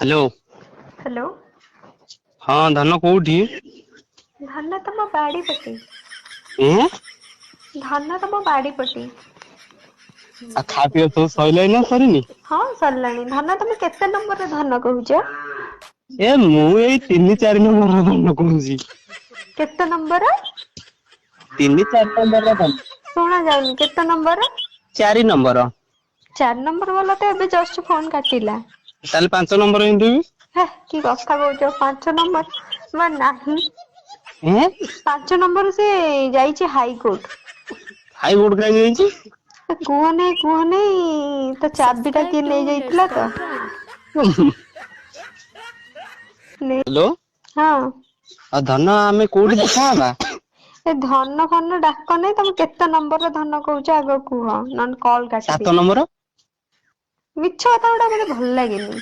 Hello. Hello. हाँ धन कोठी? धन तम बाड़ी पटी। ए धन तम बाड़ी पटी। खा पिया सब सइलै ना सरिनी? हाँ सरलानी। धन तमे केते नंबर रे धन कहूछ? ए मु एई 3-4 नंबर रो धन कहूची। केते नंबर? 3-4 नंबर रो धन। सुना जाउनी केते नंबर? 4 नंबर। 4 नंबर वाला तो ଏବେ जस्ट फोन काटिला। ताले 5 नंबर एंती भी? हे की କଥା कହୁଛ 5 नंबर मा ନାହିଁ। ए 5 नंबर से ଯାଇଛି हाईकोर्ट। हाईकोर्ट काई जाईची? କୁହନି ତ ଚାବି ଟା କିଏ ନେଇ ଯାଇଥିଲା ତ। ନେ हेलो। ହଁ। आ धन आमे कोठी देखा हबा? ଏ ଧନ ଫନ ଡାକ ନାଇଁ। ତମେ କେତେ ନମ୍ବର ଧନ କହୁଛ ଆଗ କୁହ ନହେଲେ କଲ୍ 7 କାଟିଦେବି। ନंबर। ମିଛ କଥା ଗୁଡା ମତେ ଭଲ ଲାଗେନି।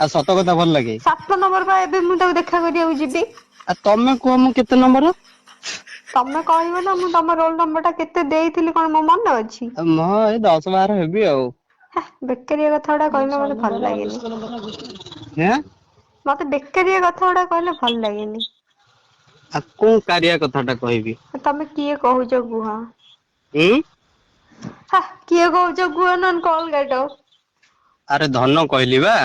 ଆଉ ସତ କଥା ଭଲ ଲାଗେ। 7 ନମ୍ବର ବା ଏବେ ମୁଁ ତାକୁ ଦେଖା କରିବାକୁ ଯିବି। ଆଉ ତମେ କୁହ ମୁଁ କେତେ ନମ୍ବର? ତମେ କହିବ ନା ମୁଁ ତମ ରୋଲ ନମ୍ବର ଟା କେତେ ଦେଇଥିଲି କଣ ମୋ ମନେ ଅଛି। ମୁଁ ଏଇ 10-12 ହେବି ଆଉ। ହେ ବେକାରିଆ କଥା ଗୁଡା କହିଲେ ମତେ ଭଲ ଲାଗେନି। ଏଁ ମତେ ବେକାରିଆ କଥା ଗୁଡା କହିଲେ ଭଲ ଲାଗେନି। ଆଉ କୋଉ କାରିଆ କଥା ଟା କହିବି? ତମେ କିଏ କହୁଛ କୁହ? ଉଁ ହା କିଏ କହୁଛ କୁହ ନହେଲେ କଲ୍ କାଟ। ଆରେ ଧନ କହିଲି ବା।